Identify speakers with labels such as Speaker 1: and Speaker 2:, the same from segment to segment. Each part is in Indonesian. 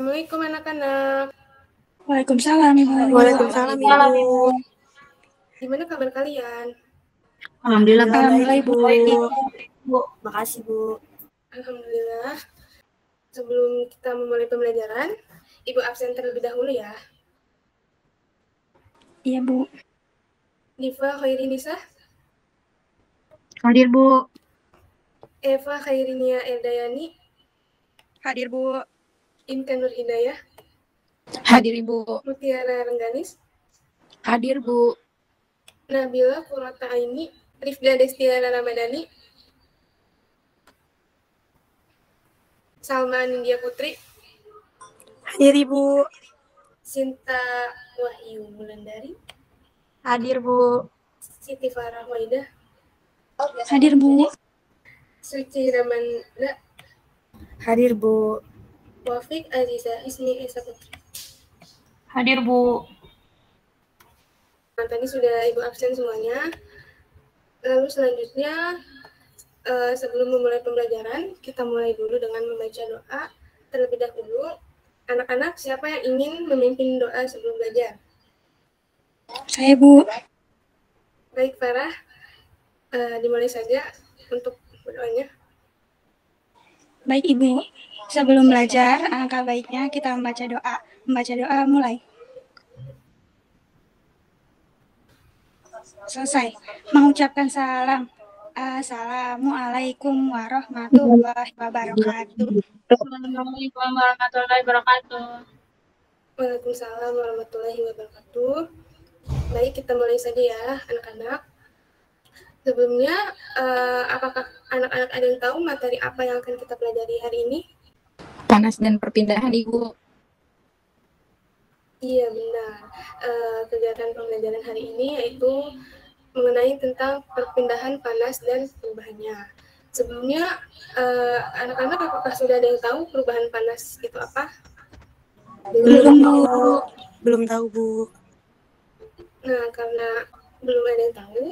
Speaker 1: Assalamualaikum anak-anak.
Speaker 2: Waalaikumsalam, Ibu.
Speaker 3: Waalaikumsalam, Ibu.
Speaker 1: Gimana kabar kalian?
Speaker 3: Alhamdulillah baik,
Speaker 2: Ibu.
Speaker 3: Bu. Makasih, Bu.
Speaker 1: Alhamdulillah. Sebelum kita memulai pembelajaran, Ibu absen terlebih dahulu ya.
Speaker 2: Iya, Bu.
Speaker 1: Diva Khairinisa,
Speaker 3: Hadir, Bu.
Speaker 1: Eva Khairinia Erdayani,
Speaker 2: Hadir, Bu.
Speaker 1: Intan Nur Hidayah,
Speaker 3: Hadir, Ibu.
Speaker 1: Mutiara Rengganis,
Speaker 3: Hadir, Bu.
Speaker 1: Nabila Qurrata Aini, Rifda Destiara Ramadhani, Salma Nindya Putri,
Speaker 3: Hadir, Ibu.
Speaker 1: Sinta Wahyu Mulandari,
Speaker 3: Hadir, Bu.
Speaker 1: Siti Farah Waidah,
Speaker 2: Hadir, Bu.
Speaker 1: Suci Ramanda,
Speaker 3: Hadir, Bu.
Speaker 1: Wafik Aziza Ismi Esa Putri.
Speaker 3: Hadir, Bu.
Speaker 1: Nah, tadi sudah Ibu absen semuanya. Lalu selanjutnya, sebelum memulai pembelajaran, kita mulai dulu dengan membaca doa. Terlebih dahulu, anak-anak siapa yang ingin memimpin doa sebelum belajar?
Speaker 2: Saya, Bu.
Speaker 1: Baik, Farah. Dimulai saja untuk berdoanya.
Speaker 2: Baik, Ibu. Sebelum belajar, alangkah baiknya kita membaca doa. Membaca doa mulai. Selesai. Mengucapkan salam. Assalamualaikum warahmatullahi wabarakatuh.
Speaker 3: Assalamualaikum warahmatullahi wabarakatuh.
Speaker 1: Waalaikumsalam warahmatullahi wabarakatuh. Baik, kita mulai saja ya, anak-anak. Sebelumnya, apakah anak-anak ada yang tahu materi apa yang akan kita pelajari hari ini?
Speaker 3: Panas dan perpindahan, Ibu.
Speaker 1: Iya, benar. Kegiatan pembelajaran hari ini yaitu mengenai tentang perpindahan panas dan perubahannya. Sebelumnya, anak-anak apakah sudah ada yang tahu perubahan panas itu apa?
Speaker 2: Belum, Bu.
Speaker 3: Belum tahu, Bu.
Speaker 1: Nah, karena belum ada yang tahu,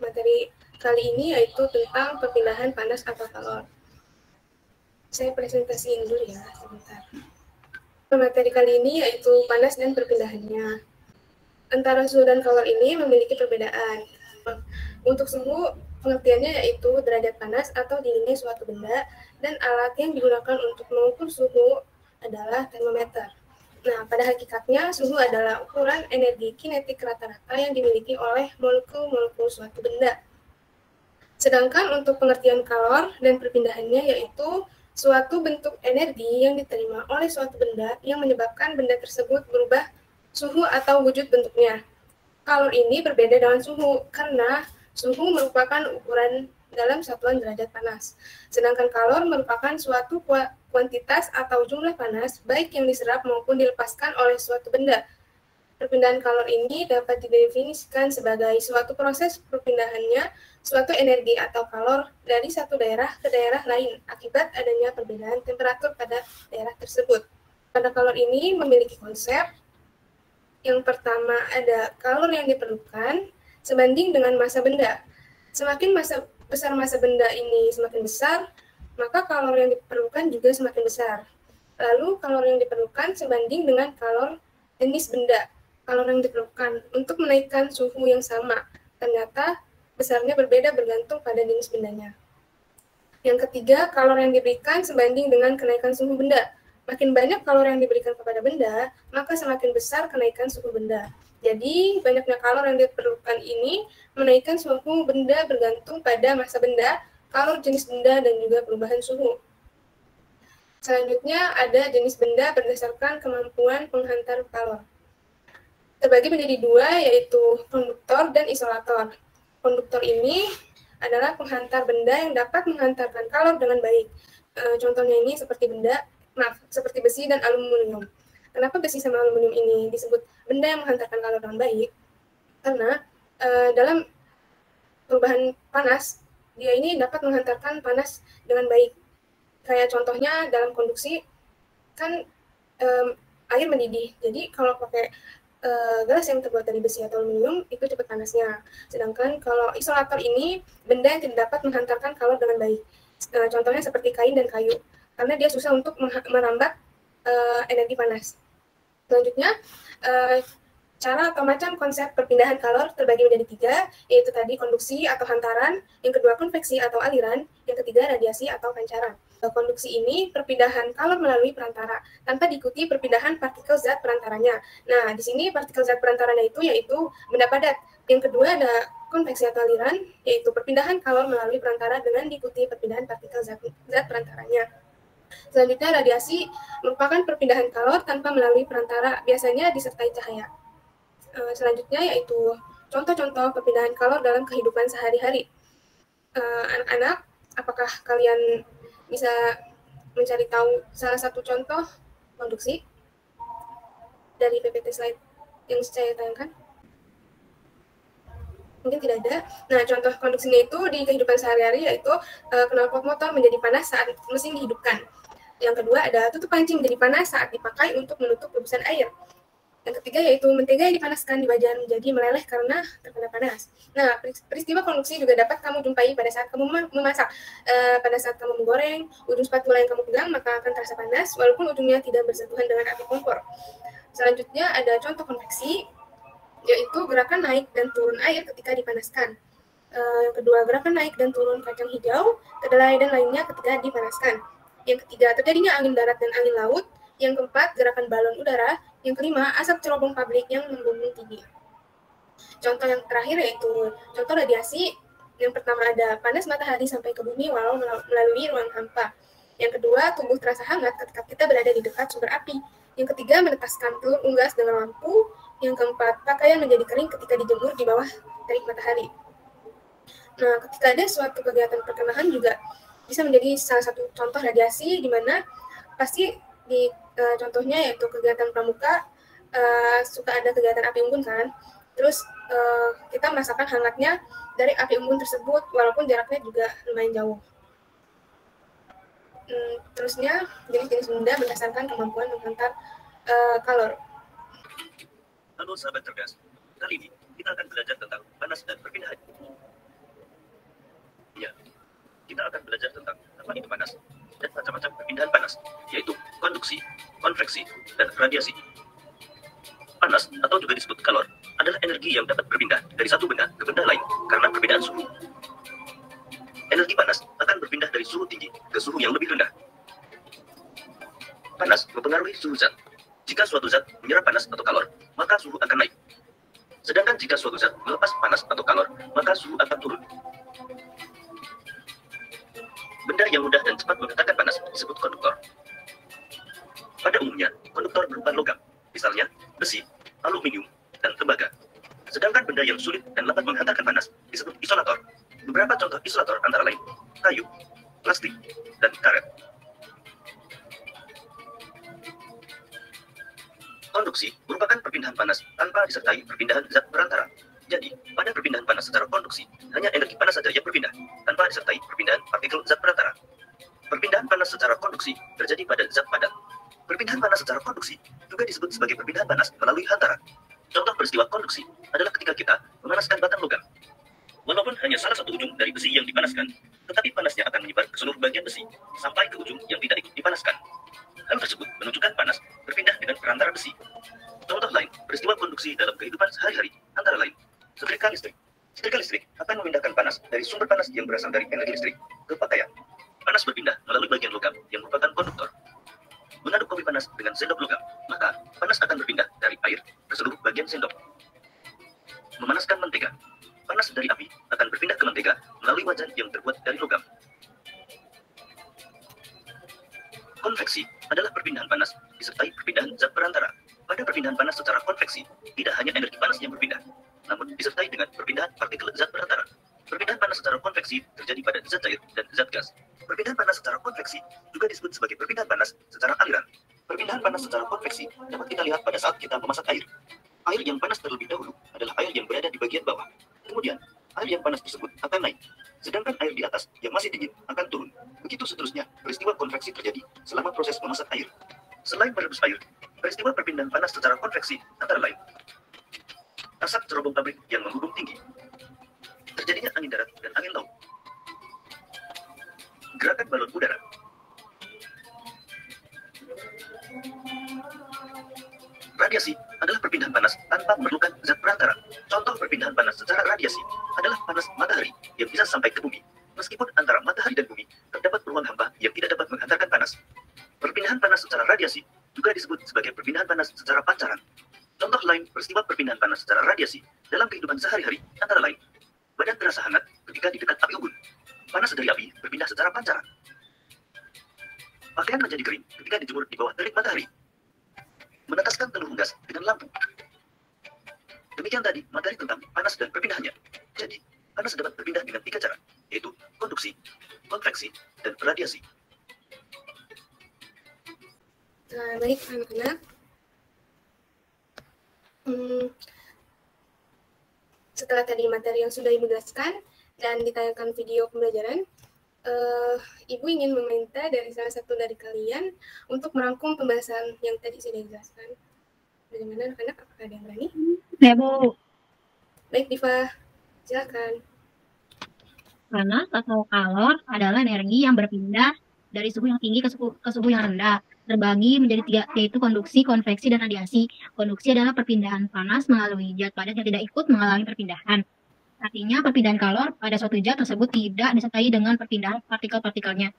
Speaker 1: materi kali ini yaitu tentang perpindahan panas atau kalor. Saya presentasiin dulu ya, sebentar. Materi kali ini yaitu panas dan perpindahannya. Antara suhu dan kalor ini memiliki perbedaan. Untuk suhu, pengertiannya yaitu derajat panas atau dinginnya suatu benda, dan alat yang digunakan untuk mengukur suhu adalah termometer. Nah, pada hakikatnya, suhu adalah ukuran energi kinetik rata-rata yang dimiliki oleh molekul-molekul suatu benda. Sedangkan untuk pengertian kalor dan perpindahannya yaitu suatu bentuk energi yang diterima oleh suatu benda yang menyebabkan benda tersebut berubah suhu atau wujud bentuknya. Kalor ini berbeda dengan suhu karena suhu merupakan ukuran dalam satuan derajat panas. Sedangkan kalor merupakan suatu kuantitas atau jumlah panas baik yang diserap maupun dilepaskan oleh suatu benda. Perpindahan kalor ini dapat didefinisikan sebagai suatu proses perpindahannya suatu energi atau kalor dari satu daerah ke daerah lain akibat adanya perbedaan temperatur pada daerah tersebut. Pada kalor ini memiliki konsep. Yang pertama ada kalor yang diperlukan sebanding dengan massa benda. Semakin besar massa benda ini semakin besar, maka kalor yang diperlukan juga semakin besar. Lalu kalor yang diperlukan sebanding dengan kalor jenis benda. Kalor yang diperlukan untuk menaikkan suhu yang sama, ternyata besarnya berbeda bergantung pada jenis bendanya. Yang ketiga, kalor yang diberikan sebanding dengan kenaikan suhu benda. Makin banyak kalor yang diberikan kepada benda, maka semakin besar kenaikan suhu benda. Jadi, banyaknya kalor yang diperlukan ini menaikkan suhu benda bergantung pada massa benda, kalor jenis benda, dan juga perubahan suhu. Selanjutnya, ada jenis benda berdasarkan kemampuan penghantar kalor. Terbagi menjadi dua, yaitu konduktor dan isolator. Konduktor ini adalah penghantar benda yang dapat menghantarkan kalor dengan baik. Contohnya ini seperti besi dan aluminium. Kenapa besi sama aluminium ini disebut benda yang menghantarkan kalor dengan baik? Karena dalam perubahan panas, dia ini dapat menghantarkan panas dengan baik. Kayak contohnya dalam konduksi, kan air mendidih. Jadi kalau pakai gelas yang terbuat dari besi atau aluminium itu cepat panasnya. Sedangkan kalau isolator ini benda yang tidak dapat menghantarkan kalor dengan baik. Contohnya seperti kain dan kayu, karena dia susah untuk merambat energi panas. Selanjutnya, cara atau macam konsep perpindahan kalor terbagi menjadi 3, yaitu tadi konduksi atau hantaran, yang kedua konveksi atau aliran, yang ketiga radiasi atau pancaran. Konduksi ini perpindahan kalor melalui perantara, tanpa diikuti perpindahan partikel zat perantaranya. Nah, di sini partikel zat perantaranya yaitu benda padat. Yang kedua ada konveksi atau aliran, yaitu perpindahan kalor melalui perantara dengan diikuti perpindahan partikel zat perantaranya. Selanjutnya, radiasi merupakan perpindahan kalor tanpa melalui perantara, biasanya disertai cahaya. Selanjutnya yaitu contoh-contoh perpindahan kalor dalam kehidupan sehari-hari. Anak-anak, apakah kalian bisa mencari tahu salah satu contoh konduksi dari PPT slide yang saya tayangkan? Mungkin tidak ada. Nah, contoh konduksinya itu di kehidupan sehari-hari yaitu knalpot motor menjadi panas saat mesin dihidupkan. Yang kedua ada tutup panci menjadi panas saat dipakai untuk menutup rebusan air. Yang ketiga yaitu mentega yang dipanaskan di wajan menjadi meleleh karena terkena panas. Nah, peristiwa konduksi juga dapat kamu jumpai pada saat kamu memasak. Pada saat kamu menggoreng, ujung spatula yang kamu pegang maka akan terasa panas walaupun ujungnya tidak bersentuhan dengan api kompor. Selanjutnya ada contoh konveksi, yaitu gerakan naik dan turun air ketika dipanaskan. Yang kedua, gerakan naik dan turun kacang hijau, kedelai, dan lainnya ketika dipanaskan. Yang ketiga, terjadinya angin darat dan angin laut. Yang keempat, gerakan balon udara. Yang kelima, asap cerobong pabrik yang membumbung tinggi. Contoh yang terakhir yaitu contoh radiasi. Yang pertama ada panas matahari sampai ke bumi walau melalui ruang hampa. Yang kedua, tubuh terasa hangat ketika kita berada di dekat sumber api. Yang ketiga, menetaskan telur unggas dengan lampu. Yang keempat, pakaian menjadi kering ketika dijemur di bawah terik matahari. Nah, ketika ada suatu kegiatan perkemahan juga bisa menjadi salah satu contoh radiasi, di mana pasti di contohnya yaitu kegiatan pramuka, suka ada kegiatan api unggun kan. Terus kita merasakan hangatnya dari api unggun tersebut walaupun jaraknya juga lumayan jauh. Terusnya jenis-jenis benda berdasarkan kemampuan menghantar kalor.
Speaker 4: Halo sahabat cerdas, kali ini kita akan belajar tentang panas dan perpindahan. Ya, kita akan belajar tentang apa itu panas dan macam-macam perpindahan panas, yaitu konduksi, konveksi, dan radiasi. Panas, atau juga disebut kalor, adalah energi yang dapat berpindah dari satu benda ke benda lain karena perbedaan suhu. Energi panas akan berpindah dari suhu tinggi ke suhu yang lebih rendah. Panas mempengaruhi suhu zat. Jika suatu zat menyerap panas atau kalor, maka suhu akan naik. Sedangkan jika suatu zat melepas panas atau kalor, maka suhu akan turun. Benda yang mudah dan cepat menghantarkan panas disebut konduktor. Pada umumnya, konduktor berupa logam, misalnya besi, aluminium, dan tembaga. Sedangkan benda yang sulit dan lambat menghantarkan panas disebut isolator. Beberapa contoh isolator antara lain kayu, plastik, dan karet. Konduksi merupakan perpindahan panas tanpa disertai perpindahan zat perantara. Jadi, pada perpindahan panas secara konduksi, hanya energi panas saja yang berpindah, tanpa disertai perpindahan partikel zat perantara. Perpindahan panas secara konduksi terjadi pada zat padat. Perpindahan panas secara konduksi juga disebut sebagai perpindahan panas melalui hantara. Contoh peristiwa konduksi adalah ketika kita memanaskan batang logam. Walaupun hanya salah satu ujung dari besi yang dipanaskan, tetapi panasnya akan menyebar ke seluruh bagian besi, sampai ke ujung yang tidak ikut dipanaskan. Hal tersebut menunjukkan panas berpindah dengan perantara besi. Contoh lain, peristiwa konduksi dalam kehidupan sehari-hari, antara lain, setrika listrik. Setrika listrik akan memindahkan panas dari sumber panas yang berasal dari energi listrik ke pakaian. Panas berpindah melalui bagian logam yang merupakan konduktor. Mengaduk kopi panas dengan sendok logam, maka panas akan berpindah dari air ke seluruh bagian sendok. Memanaskan mentega. Panas dari api akan berpindah ke mentega melalui wajan yang terbuat dari logam. Konveksi adalah perpindahan panas disertai perpindahan zat perantara. Pada perpindahan panas secara konveksi, tidak hanya energi panas yang berpindah, namun disertai dengan perpindahan partikel zat perantara. Perpindahan panas secara konveksi terjadi pada zat cair dan zat gas. Perpindahan panas secara konveksi juga disebut sebagai perpindahan panas secara aliran. Perpindahan panas secara konveksi dapat kita lihat pada saat kita memasak air. Air yang panas terlebih dahulu adalah air yang berada di bagian bawah. Kemudian, air yang panas tersebut akan naik. Sedangkan air di atas yang masih dingin akan turun. Begitu seterusnya, peristiwa konveksi terjadi selama proses memasak air. Selain merebus air, peristiwa perpindahan panas secara konveksi antara lain asap cerobong pabrik yang membumbung tinggi, terjadinya angin darat dan angin laut, gerakan balon udara, Radiasi adalah perpindahan panas tanpa memerlukan zat perantara. Contoh perpindahan panas secara radiasi adalah panas matahari yang bisa sampai ke bumi. Meskipun antara matahari dan bumi terdapat ruang hampa yang tidak dapat menghantarkan panas. Perpindahan panas secara radiasi juga disebut sebagai perpindahan panas secara pancaran. Contoh lain peristiwa perpindahan panas secara radiasi dalam kehidupan sehari-hari antara lain: badan terasa hangat ketika di dekat api unggun. Panas dari api berpindah secara pancaran. Pakaian menjadi kering ketika dijemur di bawah terik matahari. Menetaskan telur unggas dengan lampu. Demikian tadi materi tentang panas dan perpindahannya. Jadi, panas dapat berpindah dengan 3 cara, yaitu konduksi, konveksi, dan radiasi.
Speaker 1: Baik anak-anak. Setelah tadi materi yang sudah Ibu jelaskan dan ditayangkan video pembelajaran, Ibu ingin meminta dari salah satu dari kalian untuk merangkum pembahasan yang tadi sudah dijelaskan. Bagaimana anak-anak? Apakah ada yang berani?
Speaker 3: Ya, Bu.
Speaker 1: Baik, Diva. Silakan.
Speaker 3: Panas atau kalor adalah energi yang berpindah dari suhu yang tinggi ke suhu yang rendah. Terbagi menjadi 3, yaitu konduksi, konveksi, dan radiasi. Konduksi adalah perpindahan panas melalui zat padat yang tidak ikut mengalami perpindahan. Artinya perpindahan kalor pada suatu zat tersebut tidak disertai dengan perpindahan partikel-partikelnya.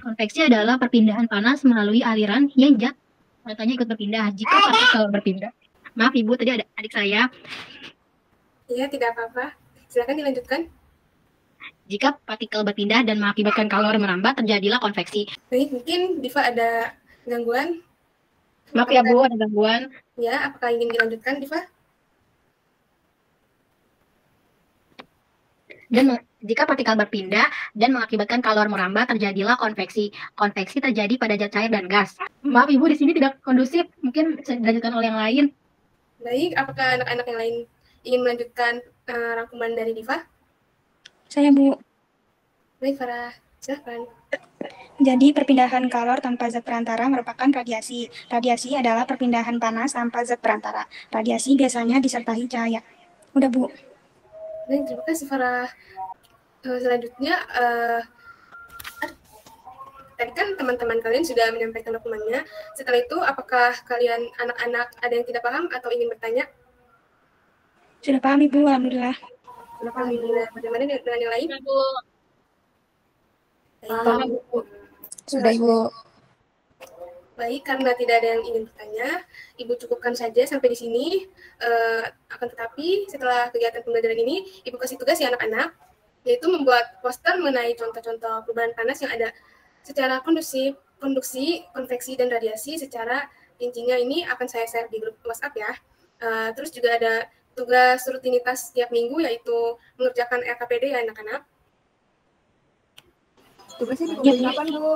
Speaker 3: Konveksi adalah perpindahan panas melalui aliran yang zat padatnya ikut berpindah jika partikel berpindah. Maaf Ibu, tadi ada adik saya.
Speaker 1: Iya, tidak apa-apa. Silakan dilanjutkan.
Speaker 3: Jika partikel berpindah dan mengakibatkan kalor merambat, terjadilah konveksi.
Speaker 1: Baik, mungkin Diva ada gangguan?
Speaker 3: Maaf ya Bu, ada gangguan.
Speaker 1: Ya, apakah ingin dilanjutkan, Diva?
Speaker 3: Dan jika partikel berpindah dan mengakibatkan kalor merambat, terjadilah konveksi. Konveksi terjadi pada zat cair dan gas. Maaf Ibu, di sini tidak kondusif. Mungkin bisa dilanjutkan oleh yang lain.
Speaker 1: Baik, apakah anak-anak yang lain ingin melanjutkan rangkuman dari Diva?
Speaker 2: Saya, Bu.
Speaker 1: Baik, Farah. Silakan.
Speaker 2: Jadi perpindahan kalor tanpa zat perantara merupakan radiasi. Radiasi adalah perpindahan panas tanpa zat perantara. Radiasi biasanya disertai cahaya. Udah, Bu.
Speaker 1: Baik, terima kasih, Farah. Selanjutnya, tadi kan teman-teman kalian sudah menyampaikan dokumennya. Setelah itu, apakah kalian anak-anak ada yang tidak paham atau ingin bertanya?
Speaker 2: Sudah paham, Ibu. Alhamdulillah.
Speaker 1: Sudah paham, Ibu. Bagaimana dengan yang lain?
Speaker 3: Paham,
Speaker 1: Bu.
Speaker 2: Sudah, Ibu.
Speaker 1: Baik, karena tidak ada yang ingin bertanya, Ibu cukupkan saja sampai di sini. Akan tetapi, setelah kegiatan pembelajaran ini, Ibu kasih tugas ya anak-anak, yaitu membuat poster mengenai contoh-contoh perubahan panas yang ada secara konduksi, konveksi, dan radiasi. Secara rincinya ini akan saya share di grup WhatsApp ya. Terus juga ada tugas rutinitas setiap minggu, yaitu mengerjakan RKPD ya anak-anak.
Speaker 5: Tugasnya dikumpulkan kapan, Bu?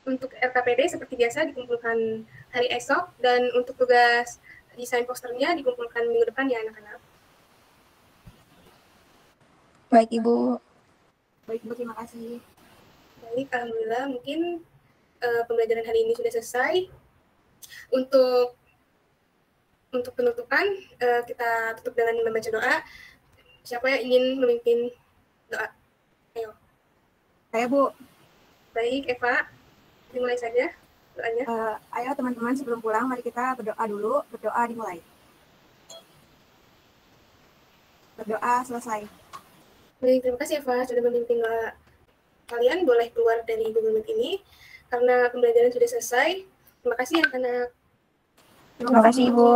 Speaker 1: Untuk RKPD seperti biasa dikumpulkan hari esok, dan untuk tugas desain posternya dikumpulkan minggu depan ya anak-anak.
Speaker 2: Baik, Ibu.
Speaker 5: Baik, Bu, terima kasih.
Speaker 1: Baik, alhamdulillah mungkin pembelajaran hari ini sudah selesai. Untuk penutupan, kita tutup dengan membaca doa. Siapa yang ingin memimpin doa? Ayo.
Speaker 5: Saya, Bu.
Speaker 1: Baik, Eva. Dimulai saja doanya.
Speaker 5: Ayo teman-teman, sebelum pulang mari kita berdoa dulu. Berdoa dimulai. Berdoa selesai.
Speaker 1: Baik, terima kasih Eva sudah memimpin doa. Kalian boleh keluar dari Google Meet ini karena pembelajaran sudah selesai. Terima kasih anak-anak.
Speaker 2: Terima kasih, Ibu.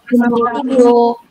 Speaker 3: Terima kasih, Bu.